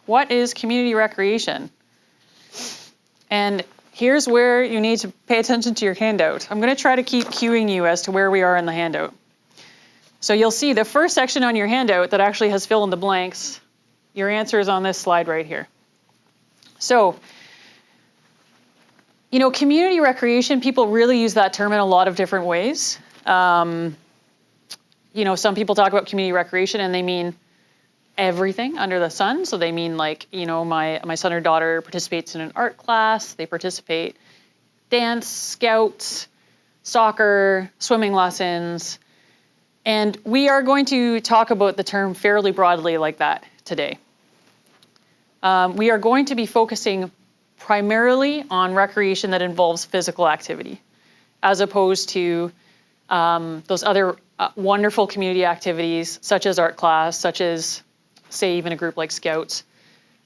What is community recreation? And here's where you need to pay attention to your handout. I'm going to try to keep cueing you as to where we are in the handout. So you'll see the first section on your handout that actually has fill in the blanks. Your answer is on this slide right here. So, you know, community recreation, people really use that term in a lot of different ways. You know, some people talk about community recreation and they mean everything under the sun. So they mean like, you know, my son or daughter participates in an art class, they participate dance, scouts, soccer, swimming lessons. And we are going to talk about the term fairly broadly like that today. We are going to be focusing primarily on recreation that involves physical activity, as opposed to those other wonderful community activities, such as art class, such as, say, even a group like Scouts.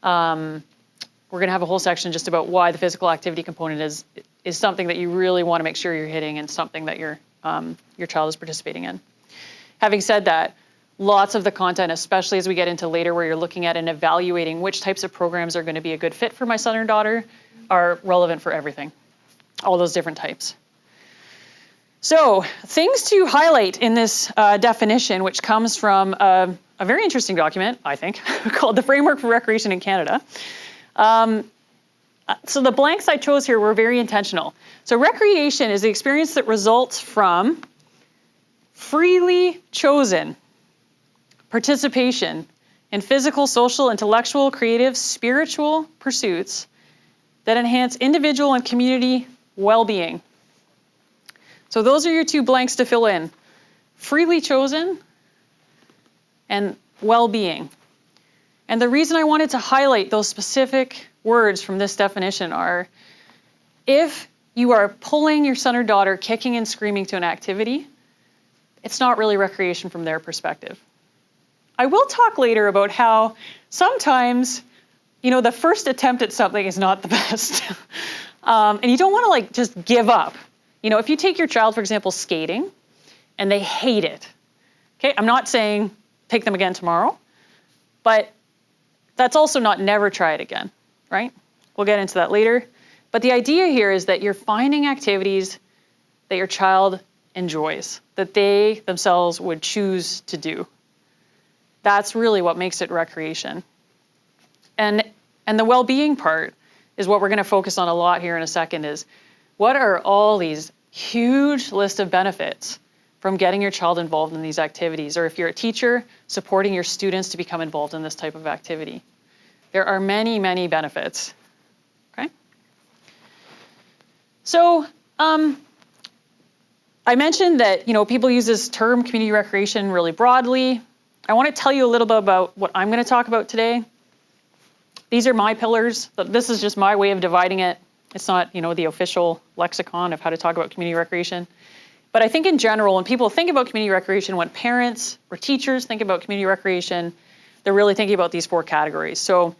We're going to have a whole section just about why the physical activity component is something that you really want to make sure you're hitting and something that your child is participating in. Having said that, lots of the content, especially as we get into later where you're looking at and evaluating which types of programs are going to be a good fit for my son or daughter, are relevant for everything, all those different types. So things to highlight in this definition, which comes from a very interesting document, I think, called the Framework for Recreation in Canada. So the blanks I chose here were very intentional. So recreation is the experience that results from freely chosen participation in physical, social, intellectual, creative, spiritual pursuits that enhance individual and community well-being. So those are your two blanks to fill in. Freely chosen and well-being. And the reason I wanted to highlight those specific words from this definition are, if you are pulling your son or daughter kicking and screaming to an activity, it's not really recreation from their perspective. I will talk later about how sometimes, you know, the first attempt at something is not the best. And you don't want to like just give up. You know, if you take your child, for example, skating, and they hate it, okay? I'm not saying take them again tomorrow, but that's also not never try it again, right? We'll get into that later. But the idea here is that you're finding activities that your child enjoys, that they themselves would choose to do. That's really what makes it recreation. And the well-being part is what we're going to focus on a lot here in a second, is what are all these huge list of benefits from getting your child involved in these activities, or if you're a teacher, supporting your students to become involved in this type of activity. There are many, many benefits, okay? So, I mentioned that, you know, people use this term community recreation really broadly. I want to tell you a little bit about what I'm going to talk about today. These are my pillars. This is just my way of dividing it. It's not, you know, the official lexicon of how to talk about community recreation. But I think in general, when people think about community recreation, when parents or teachers think about community recreation, they're really thinking about these four categories. So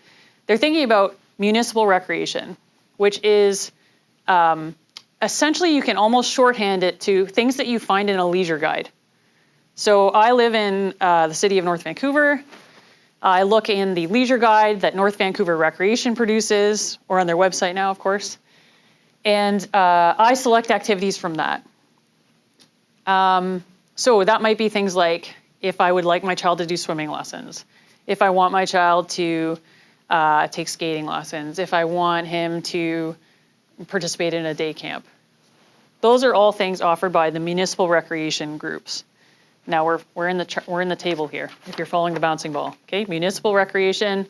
they're thinking about municipal recreation, which is essentially, you can almost shorthand it to things that you find in a leisure guide. So I live in the city of North Vancouver. I look in the leisure guide that North Vancouver Recreation produces, or on their website now, of course. And I select activities from that. So that might be things like if I would like my child to do swimming lessons, if I want my child to take skating lessons, if I want him to participate in a day camp. Those are all things offered by the municipal recreation groups. Now we're in the table here, if you're following the bouncing ball. Okay, municipal recreation,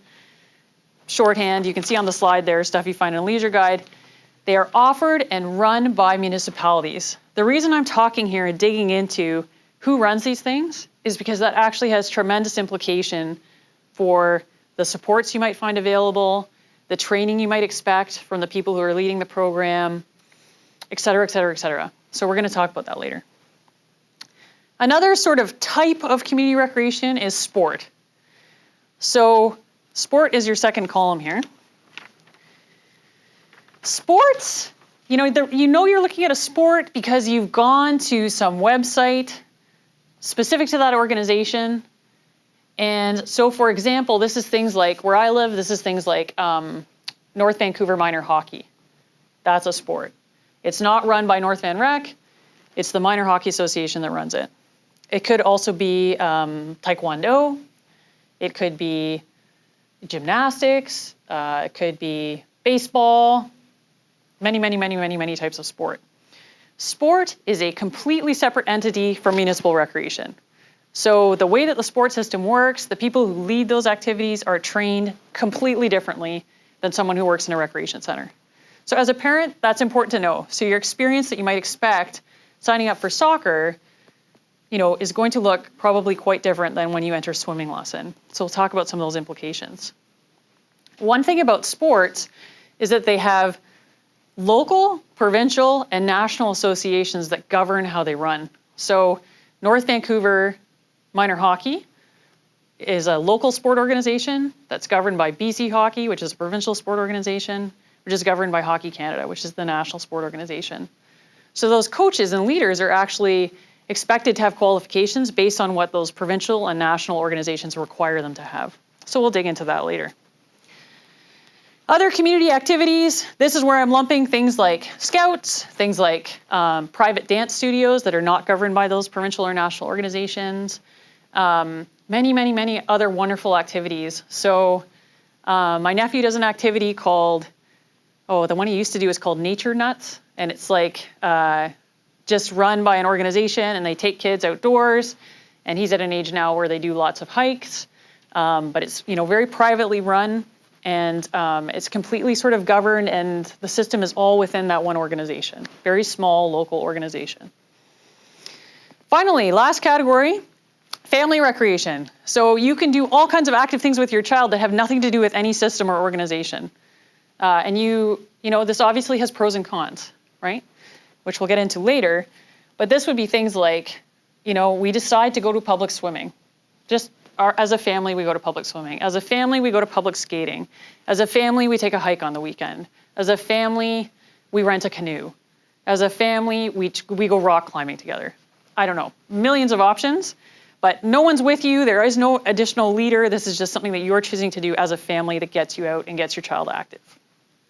shorthand, you can see on the slide there, stuff you find in a leisure guide. They are offered and run by municipalities. The reason I'm talking here and digging into who runs these things is because that actually has tremendous implication for the supports you might find available, the training you might expect from the people who are leading the program, et cetera, et cetera, et cetera. So we're going to talk about that later. Another sort of type of community recreation is sport. So sport is your second column here. Sports, you know you're looking at a sport because you've gone to some website specific to that organization And so, for example, this is things like, where I live, this is things like North Vancouver Minor Hockey. That's a sport. It's not run by North Van Rec. It's the Minor Hockey Association that runs it. It could also be Taekwondo. It could be gymnastics. It could be baseball. Many types of sport. Sport is a completely separate entity from municipal recreation. So the way that the sport system works, the people who lead those activities are trained completely differently than someone who works in a recreation center. So as a parent, that's important to know. So your experience that you might expect signing up for soccer, is going to look probably quite different than when you enter swimming lesson. So we'll talk about some of those implications. One thing about sports is that they have local, provincial, and national associations that govern how they run. So North Vancouver Minor Hockey is a local sport organization that's governed by BC Hockey, which is a provincial sport organization, which is governed by Hockey Canada, which is the national sport organization. So those coaches and leaders are actually expected to have qualifications based on what those provincial and national organizations require them to have. So we'll dig into that later. Other community activities, this is where I'm lumping things like scouts, things like private dance studios that are not governed by those provincial or national organizations, many other wonderful activities. So my nephew does an activity called, the one he used to do is called Nature Nuts, and it's like just run by an organization, and they take kids outdoors, and he's at an age now where they do lots of hikes, but it's very privately run. And it's completely sort of governed, and the system is all within that one organization. Very small local organization. Finally, last category, family recreation. So you can do all kinds of active things with your child that have nothing to do with any system or organization. And this obviously has pros and cons, right? Which we'll get into later. But this would be things like, we decide to go to public swimming. As a family, we go to public swimming. As a family, we go to public skating. As a family, we take a hike on the weekend. As a family, we rent a canoe. As a family, we go rock climbing together. I don't know, millions of options, but no one's with you. There is no additional leader. This is just something that you're choosing to do as a family that gets you out and gets your child active.